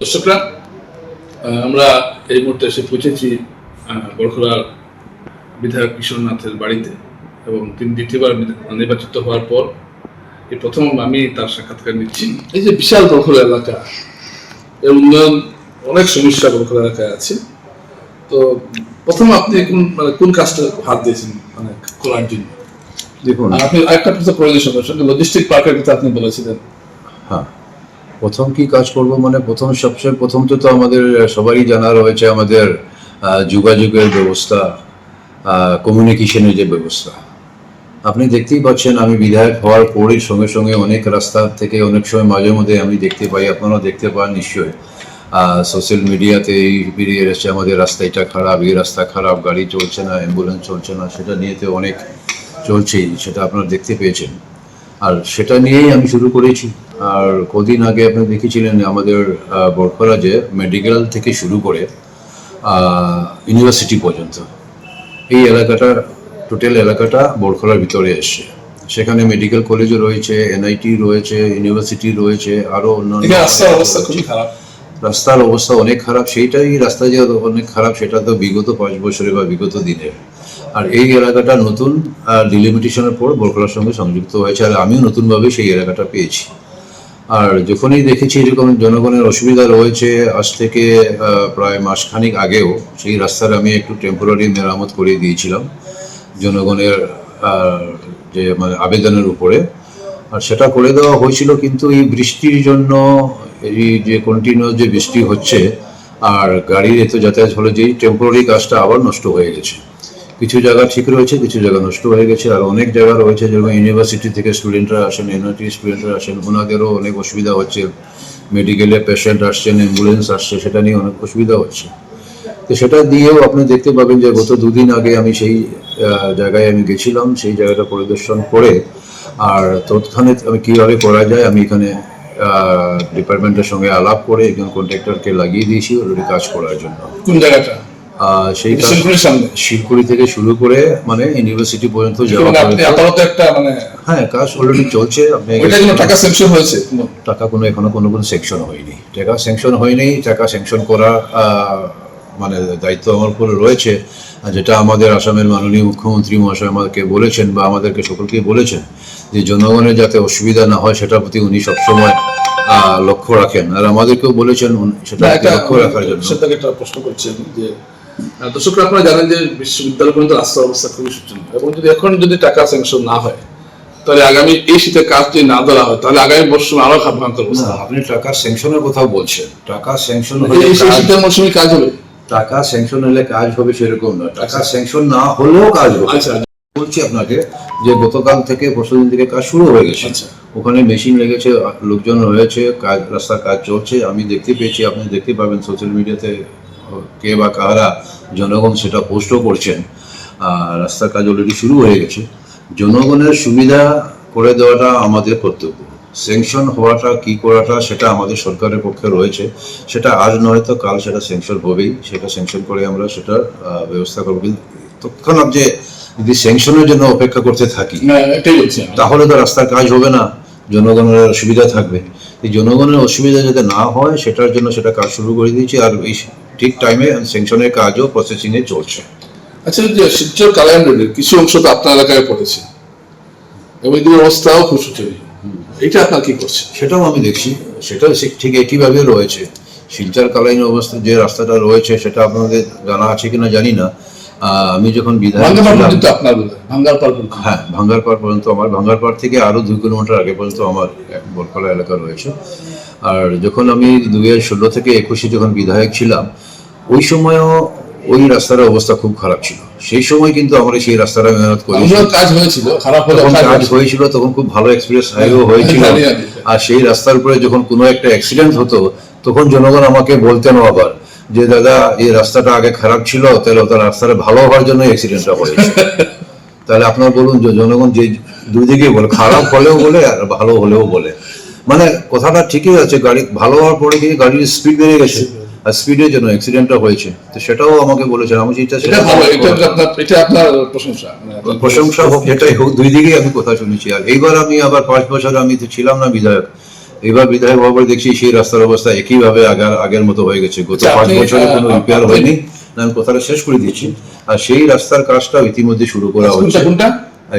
দর্শকরা, আমরা এই মুহূর্তে এসে পৌঁছেছি বরখলার বিধায়ক কিশোরনাথের বাড়িতে, এবং তিনি দ্বিতীয়বার নির্বাচিত হওয়ার পর এই প্রথম আমি তার সাক্ষাৎকার নিচ্ছি। এই যে বিশাল বরখলা এলাকা, এর উন্নয়ন অনেক সমস্যা বরখলা এলাকায় আছে। তো প্রথম আপনি কোন কাজটা হাত দিয়েছেন করার জন্য? দেখুন, আপনি আরেকটা প্রশ্ন প্রয়োজন সমস্যা, লজিস্টিক পার্কের কথা আপনি বলেছিলেন। হ্যাঁ, প্রথম কি কাজ করব মানে সবচেয়ে প্রথম তো আমাদের সবারই জানা রয়েছে আমাদের যোগাযোগের ব্যবস্থা, কমিউনিকেশনের যে ব্যবস্থা। আপনি দেখতেই পাচ্ছেন আমি বিধায়ক হওয়ার পরই সঙ্গে সঙ্গে অনেক রাস্তা থেকে অনেক সময় মাঝে মধ্যে আমি দেখতে পাই, আপনারাও দেখতে পান নিশ্চয়ই, সোশ্যাল মিডিয়াতে বেরিয়ে এসেছে আমাদের রাস্তা এটা খারাপ, এই রাস্তা খারাপ, গাড়ি চলছে না, অ্যাম্বুলেন্স চলছে না, সেটা নিয়েতে অনেক চলছেই, সেটা আপনারা দেখতে পেয়েছেন। আর সেটা নিয়েই আমি শুরু করেছি। আর কদিন আগে আপনি দেখেছিলেন আমাদের বরখলা যে মেডিকেল থেকে শুরু করে ইউনিভার্সিটি পর্যন্ত এই এলাকাটা, টোটাল এলাকাটা বরখলার ভিতরে এসছে। সেখানে মেডিকেল কলেজও রয়েছে, এনআইটি রয়েছে, ইউনিভার্সিটি রয়েছে, আরও অন্যান্য। রাস্তার অবস্থা অনেক খারাপ। সেইটাই রাস্তা যে অনেক খারাপ সেটা তো বিগত 5 বছরে বা বিগত দিনের। আর এই এলাকাটা নতুন ডিলিমিটেশনের পর বরখলার সঙ্গে সংযুক্ত হয়েছে, আর আমিও নতুনভাবে সেই এলাকাটা পেয়েছি। আর যখনই দেখেছি এরকম জনগণের অসুবিধা রয়েছে, আজ থেকে প্রায় মাসখানিক আগেও সেই রাস্তার আমি একটু টেম্পোরারি মেরামত করে দিয়েছিলাম জনগণের যে মানে আবেদনের উপরে, আর সেটা করে দেওয়া হয়েছিল। কিন্তু এই বৃষ্টির জন্য, এই যে কন্টিনিউয়াস যে বৃষ্টি হচ্ছে আর গাড়ির এত যাতায়াত হলে যেই টেম্পোরারি কাজটা আবার নষ্ট হয়ে গেছে। কিছু জায়গা ঠিক রয়েছে, কিছু জায়গা নষ্ট হয়ে গেছে। আর অনেক জায়গা রয়েছে যেরকম ইউনিভার্সিটি থেকে স্টুডেন্টরা আসেন, এনআইটি স্টুডেন্টরা আসেন, ওনাদেরও অনেক অসুবিধা হচ্ছে। মেডিকেলে পেশেন্ট আসছেন, অ্যাম্বুলেন্স আসছে, সেটা নিয়ে অনেক অসুবিধা হচ্ছে। তো সেটা দিয়েও আপনি দেখতে পাবেন যে গত 2 দিন আগে আমি সেই জায়গায় আমি গেছিলাম, সেই জায়গাটা পরিদর্শন করে, আর তৎক্ষণাৎ আমি কীভাবে করা যায় আমি এখানে ডিপার্টমেন্টের সঙ্গে আলাপ করে একজন কন্ট্রাক্টরকে লাগিয়ে দিয়েছি অলরেডি কাজ করার জন্য। কোন জায়গাটা? সেই শিলকুড়ি থেকে শুরু করে মানে ইউনিভার্সিটি পর্যন্ত যাওয়া। হ্যাঁ, কাজ অলরেডি চলছে। টাকা স্যাংশন হয়েছে? টাকা এখনো কোনো স্যাংশন হয়নি। টাকা স্যাংশন হয়নি। টাকা স্যাংশন করা মানে দায়িত্ব আমার উপরে রয়েছে, যেটা আমাদের আসামের মাননীয় মুখ্যমন্ত্রী মহাশয় আমাদেরকে বলেছেন বা আমাদেরকে সকলকেই বলেছেন যে জনগণের যাতে অসুবিধা না হয় সেটার প্রতি উনি সবসময় লক্ষ্য রাখেন, আর আমাদেরকেও বলেছেন সেটা লক্ষ্য রাখার জন্য। সেটাকে একটা প্রশ্ন করছেন যে দর্শকরা, আপনারা জানেন যে বিশ্ববিদ্যালয় পর্যন্ত রাস্তার অবস্থা খুবই শোচনীয়, এবং যদি টাকা স্যাংশন না হয় তাহলে আগামী এই শীতের কাজ যদি না ধরা হয় তাহলে আগামী মরশুমে আরো ভয়ঙ্কর অবস্থা। আপনি টাকা স্যাংশনের কথা বলছেন, টাকা স্যাংশন হলে শীতের মরশুমে কাজ হবে? টাকা স্যাংশন হলে কাজ হবে সেরকম না, টাকা স্যাংশন না হলেও কাজ হবে। আচ্ছা, বলছি আপনাকে যে গতকাল থেকে পরশুদিন থেকে কাজ শুরু হয়ে গেছে। ওখানে মেশিন লেগেছে, লোকজন রয়েছে, কাজ রাস্তার কাজ চলছে। আমি দেখতে পেয়েছি, আপনি দেখতে পাবেন সোশ্যাল মিডিয়াতে কে বা কারা জনগণ সেটা পোস্টও করছেন। রাস্তার কাজ অলরেডি শুরু হয়ে গেছে। জনগণের সুবিধা করে দেওয়াটা আমাদের কর্তব্য। স্যাংশন হওয়াটা কি করাটা সেটা আমাদের সরকারের পক্ষে রয়েছে। সেটা আজ নয় তো কাল সেটা স্যাংশন হবেই। সেটা স্যাংশন করে আমরা সেটার ব্যবস্থা করবো। তৎক্ষণাৎ যে যদি স্যাংশনের জন্য অপেক্ষা করতে থাকি তাহলে তো রাস্তার কাজ হবে না, জনগণের অসুবিধা থাকবে। এই জনগণের অসুবিধা যাতে না হয় সেটার জন্য সেটা কাজ শুরু করে দিয়েছি, আর এই ঠিক টাইমে স্যাংশনের কাজও প্রসেসিংয়ে চলছে। আচ্ছা, যে শিলচর কালাইন রোডের কিছু অংশ তো আপনার এলাকায় পড়েছে এবং এই অবস্থাও খুব শোচনীয়, এটা আপনার কি করছে? সেটাও আমি দেখছি, সেটাও ঠিক একইভাবে রয়েছে। শিলচর কালাইন অবস্থা যে রাস্তাটা রয়েছে সেটা আপনাদের জানা আছে কিনা জানি না। আমি যখন বিধায়ক হ্যাঁ, ভাঙ্গারপাড় পর্যন্ত আমার, ভাঙ্গারপাড় থেকে আরো 2 কিলোমিটার আগে পর্যন্ত আমার বরখলা এলাকা রয়েছে। আর যখন আমি 2016 থেকে 21 যখন বিধায়ক ছিলাম ওই সময়ও ওই রাস্তার অবস্থা খুব খারাপ ছিল। সেই সময় কিন্তু আমরা সেই রাস্তাটা মেহনত করেছি, কাজ হয়েছিল, কাজ হয়েছিল, তখন খুব ভালো এক্সপ্রেস হাইওয়ে হয়েছিল। আর সেই রাস্তার উপরে যখন কোনো একটা অ্যাক্সিডেন্ট হতো তখন জনগণ আমাকে বলতেন আবার যে দাদা এই রাস্তাটা আগে খারাপ ছিল, তাহলে ওটা রাস্তাটা ভালো হওয়ার জন্য অ্যাক্সিডেন্টটা হয়েছে। তাহলে আপনার বলুন যে জনগণ যে দুই দিকে বলে, খারাপ হলেও বলে আর ভালো হলেও বলে। মানে কথাটা ঠিকই আছে, গাড়ি ভালো হওয়ার পরে কি গাড়ির স্পিড বেড়ে গেছে আর স্পিডের জন্য অ্যাক্সিডেন্টটা হয়েছে। তো সেটাও আমাকে বলেছেন, আমি প্রশংসা হোক, যেটাই হোক, দুই দিকেই আমি কথা শুনেছি। আর এইবার আমি আবার 5 বছর আমি তো ছিলাম না বিধায়ক, এবার বিধায়ক হওয়ার পর দেখছি সেই রাস্তার অবস্থা একইভাবে আগের মতো হয়ে গেছে। গত আচ্ছা, 5 আপনি, বছরে কোনো রিপেয়ার আপনি- হয়নি। না, আমি কথাটা শেষ করে দিচ্ছি। আর সেই রাস্তার কাজটা ইতিমধ্যে শুরু করা হচ্ছে। কোনটা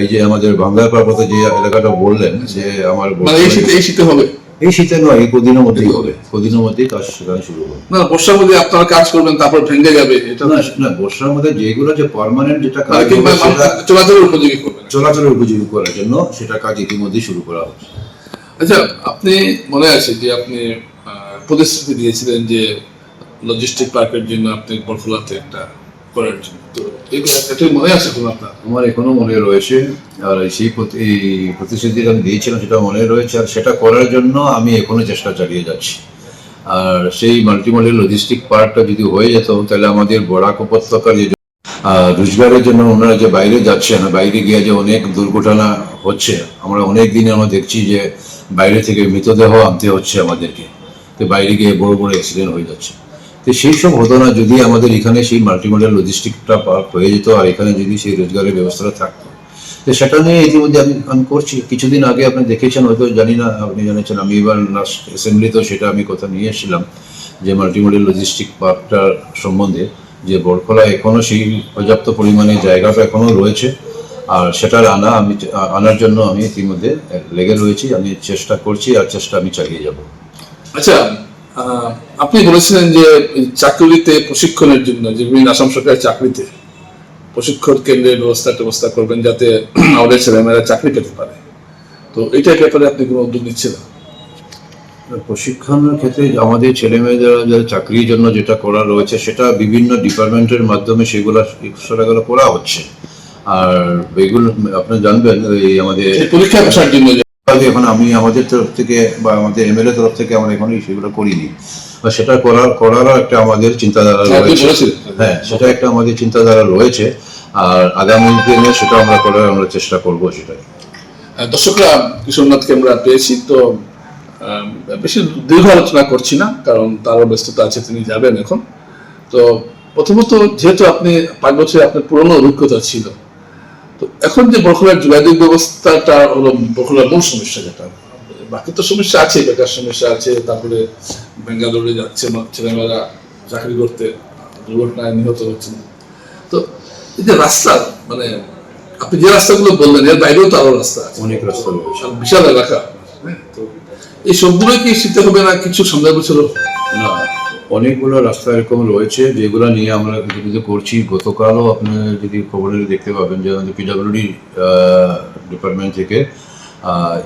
এই যে আমাদের বাংলার পার্বত্য যে এলাকাটা বললেন যে আমার মানে এই শীতে হবে? এই শীতে নয়, এই কদিনের মধ্যেই হবে, কদিনের মধ্যেই কাজ সেখানে শুরু হবে। না, বর্ষার মধ্যে আপনারা কাজ করবেন তারপর ভেঙে যাবে, এটা না না, বর্ষার মধ্যে যেগুলো যে পার্মানেন্ট যেটা কাজ মানে কিংবা হবে সেটা চলাচলের উপযোগী করবেন। চলাচলের উপযোগী করার জন্য সেটা কাজ ইতিমধ্যেই শুরু করা হচ্ছে। আচ্ছা, আপনি মনে আছে যে আপনি প্রতিশ্রুতি দিয়েছিলেন যে লজিস্টিক পার্কের জন্য আপনি বরখলাতে একটা করার জন্য, তো এগুলো একটা মনে আছে কোনো আপনার? আমার এখনো মনে রয়েছে, আর এই প্রতিশ্রুতি আমি দিয়েছিলাম সেটা মনে রয়েছে, আর সেটা করার জন্য আমি এখনো চেষ্টা চালিয়ে যাচ্ছি। আর সেই মাল্টিমোডাল লজিস্টিক পার্কটা যদি হয়ে যেত তাহলে আমাদের বরাক উপত্যকার যে রোজগারের জন্য ওনারা যে বাইরে যাচ্ছেন, বাইরে গিয়ে যে অনেক দুর্ঘটনা হচ্ছে, আমরা অনেক দিনে আমরা দেখছি যে বাইরে থেকে মৃতদেহ আনতে হচ্ছে আমাদেরকে, তো বাইরে গিয়ে বড় বড় অ্যাক্সিডেন্ট হয়ে যাচ্ছে। তো সেই সব হতো না যদি আমাদের এখানে সেই মাল্টিমোডাল লজিস্টিকটা পার্ক হয়ে যেত, আর এখানে যদি সেই রোজগারের ব্যবস্থাটা থাকতো। তো সেটা নিয়ে ইতিমধ্যে আমি করছি। কিছুদিন আগে আপনি দেখেছেন, হয়তো জানি না আপনি জানেছেন, আমি এবার লাস্ট অ্যাসেম্বলিতেও সেটা আমি কথা নিয়ে এসেছিলাম যে মাল্টিমোডাল লজিস্টিক পার্কটার সম্বন্ধে, যে বরখলা এখনো সেই পর্যাপ্ত পরিমাণে জায়গাটা এখনো রয়েছে, আর সেটার আনার জন্য আমি ইতিমধ্যে লেগে রয়েছি। আমি চেষ্টা করছি, আর চেষ্টা আমি চালিয়ে যাব। আচ্ছা, আপনি বলেছিলেন যে চাকরিতে প্রশিক্ষণের জন্য যে বিভিন্ন আসাম সরকারের চাকরিতে প্রশিক্ষণ কেন্দ্রের ব্যবস্থা করবেন যাতে আমাদের ছেলেমেয়েরা চাকরি পেতে পারে, তো এইটার ব্যাপারে আপনি কোনো উদ্যোগ নিচ্ছেন? প্রশিক্ষণের ক্ষেত্রে আমাদের ছেলেমেয়েদের যারা চাকরির জন্য যেটা করা রয়েছে সেটা বিভিন্ন ডিপার্টমেন্টের মাধ্যমে সেগুলো করা হচ্ছে। আর এগুলো আপনি জানবেন, এই আমাদের পরীক্ষা বসার জন্য এখন আমি আমাদের তরফ থেকে বা আমাদের এমএলএ তরফ থেকে আমরা এখনই সেগুলো করিনি, বা সেটা করারও একটা আমাদের চিন্তাধারা রয়েছে। হ্যাঁ, সেটা একটা আমাদের চিন্তাধারা রয়েছে, আর আগামী দিনে সেটা আমরা চেষ্টা করবো সেটাই। দর্শকরা, কিশোরনাথকে আমরা পেয়েছি, তো বেশি দীর্ঘ আলোচনা করছি না কারণ তারও ব্যস্ততা আছে, তিনি যাবেন এখন। তো প্রথমত, যেহেতু আপনি 5 বছরে আপনার পুরনো অভিজ্ঞতা ছিল, তো এখন যে বরখলার যোগাযোগ ব্যবস্থাটা হলো বরখলার মূল সমস্যা, যেটা বাকি তো সমস্যা আছে, বেকার সমস্যা আছে, তারপরে বেঙ্গালুরু যাচ্ছে ছেলেমেয়েরা চাকরি করতে, দুর্ঘটনায় নিহত হচ্ছেন। তো এই যে রাস্তা, মানে আপনি যে রাস্তাগুলো বললেন এর বাইরেও তো আরো রাস্তা আছে, অনেক রাস্তা রয়েছে, বিশাল এলাকা। তো এই সবগুলোই কি শীতে হবে না কিছু সামনে বছর? না, অনেকগুলো রাস্তা এরকম রয়েছে যেগুলো নিয়ে আমরা কিছু করছি। গতকালও আপনি যদি খবরে দেখতে পাবেন যে আমাদের পিডব্লিউডি ডিপার্টমেন্ট থেকে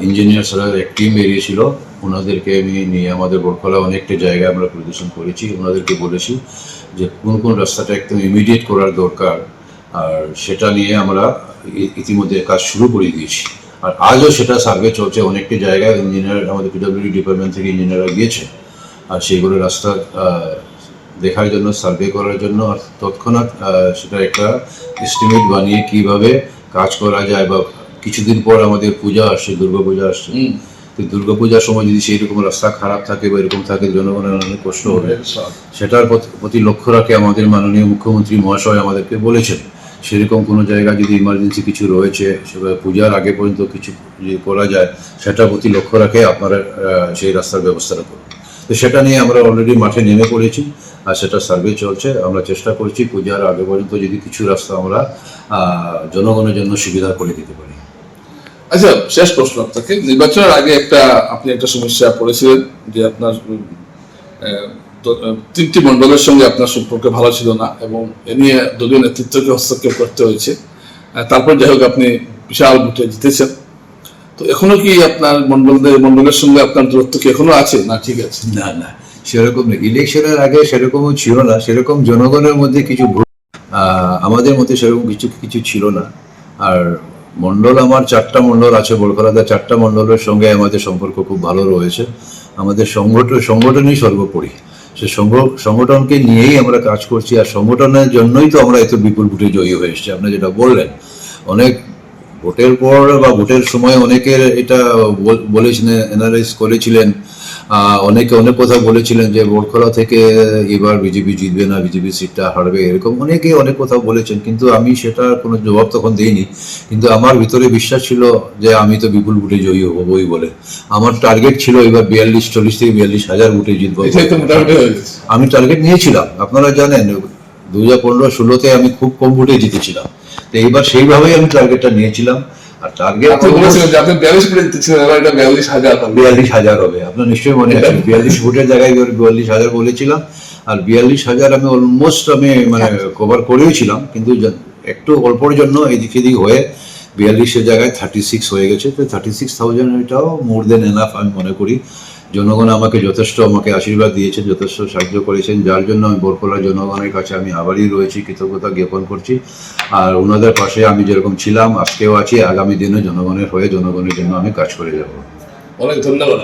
ইঞ্জিনিয়ার্সরা এক টিম বেরিয়েছিল, ওনাদেরকে আমি নিয়ে আমাদের বরখলা অনেকটা জায়গায় আমরা পরিদর্শন করেছি। ওনাদেরকে বলেছি যে কোন কোন রাস্তাটা একদম ইমিডিয়েট করার দরকার, আর সেটা নিয়ে আমরা ইতিমধ্যে কাজ শুরু করে দিয়েছি। আর আজও সেটা সার্ভে চলছে, অনেকটা জায়গায় ইঞ্জিনিয়ার আমাদের পিডব্লিউডি ডিপার্টমেন্ট থেকে ইঞ্জিনিয়াররা গিয়েছে আর সেইগুলো রাস্তা দেখার জন্য, সার্ভে করার জন্য, আর তৎক্ষণাৎ সেটা একটা এস্টিমেট বানিয়ে কিভাবে কাজ করা যায়। বা কিছুদিন পর আমাদের পূজা আসছে, দুর্গাপূজা আসছে, তো দুর্গাপূজার সময় যদি সেই রকম রাস্তা খারাপ থাকে বা এরকম থাকে, জনগণের অনেক কষ্ট হবে। সেটার প্রতি লক্ষ্য রাখে আমাদের মাননীয় মুখ্যমন্ত্রী মহাশয় আমাদেরকে বলেছেন সেরকম কোনো জায়গা যদি ইমার্জেন্সি কিছু রয়েছে, সেটা পূজার আগে পর্যন্ত কিছু যদি করা যায়, সেটার প্রতি লক্ষ্য রাখে আপনারা সেই রাস্তার ব্যবস্থাটা করুন। তো সেটা নিয়ে আমরা অলরেডি মাঠে নেমে পড়েছি, আর সেটা সার্ভে চলছে। আমরা চেষ্টা করছি পূজার আগে পর্যন্ত যদি কিছু রাস্তা আমরা জনগণের জন্য সুবিধা করে দিতে পারি। আচ্ছা, শেষ প্রশ্ন আপনাকে। নির্বাচনের আগে আপনি একটা সমস্যা পড়েছিলেন যে আপনার 3টি মন্ডলের সঙ্গে আপনার সম্পর্ক ভালো ছিল না, এবং এ নিয়ে দলীয় নেতৃত্বকে হস্তক্ষেপ করতে হয়েছে। তারপর যাই হোক আপনি বিশাল ভোটে জিতেছেন। তো এখনো কি আপনার মন্ডলের সঙ্গে আপনার দূরত্ব কি এখনো আছে, না ঠিক আছে? না না, সেরকম নেই। ইলেকশনের আগে সেরকমও ছিল না, সেরকম জনগণের মধ্যে কিছু আমাদের মধ্যে সেরকম কিছু ছিল না। আর মন্ডল, আমার 4টা মন্ডল আছে বরখলাতে, 4টা মন্ডলের সঙ্গে আমাদের সম্পর্ক খুব ভালো রয়েছে। আমাদের সংগঠনই সর্বোপরি, সে সংগঠনকে নিয়েই আমরা কাজ করছি, আর সংগঠনের জন্যই তো আমরা এত বিপুল ভোটে জয়ী হয়ে এসেছি। আপনি যেটা বললেন, অনেক ভোটের পর বা ভোটের সময় অনেকের এটা বলেছিলেন, অ্যানালাইজ করেছিলেন অনেকে অনেক কথা বলেছিলেন যে বড়খলা থেকে এবার বিজেপি জিতবে না, বিজেপি সিটটা হারবে, এরকম অনেকে অনেক কথা বলেছেন, কিন্তু আমি সেটার কোনো জবাব তখন দিইনি। কিন্তু আমার ভিতরে বিশ্বাস ছিল যে আমি তো বিপুল ভোটে জয়ী হবই বলে। আমার টার্গেট ছিল এবার 40 থেকে 42,000 ভোটে জিতবো। এটাই তো মোটামুটি হয়ে গেছে। আমি টার্গেট নিয়েছিলাম, আপনারা জানেন 2015-16-তে আমি খুব কম ভোটে জিতেছিলাম। তো এইবার সেইভাবেই আমি টার্গেটটা নিয়েছিলাম। আর টার্গেট আপনি বলেছিলেন যে আপনি 42 মিনিট দিচ্ছিলেন, এবার এটা 42,000 হবে। 42,000 হবে, আপনার নিশ্চয়ই মনে আছে। 42 ভোটের জায়গায় 42,000 বলেছিলাম। আর 42,000 আমি অলমোস্ট মানে কভার করেওছিলাম, কিন্তু একটু অল্পর জন্য এদিক এদিক হয়ে 42-এর জায়গায় 36 হয়ে গেছে। তো 36,000 এটাও মোর দেন এনাফ আমি মনে করি। জনগণ আমাকে যথেষ্ট আশীর্বাদ দিয়েছেন, যথেষ্ট সাহায্য করেছেন, যার জন্য আমি বড়খলা জনগণের কাছে আমি আবারই রয়েছি, কৃতজ্ঞতা জ্ঞাপন করছি। আর ওনাদের পাশে আমি যেরকম ছিলাম, আজকেও আছি, আগামী দিনে জনগণের হয়ে জনগণের জন্য আমি কাজ করে যাব। অনেক ধন্যবাদ।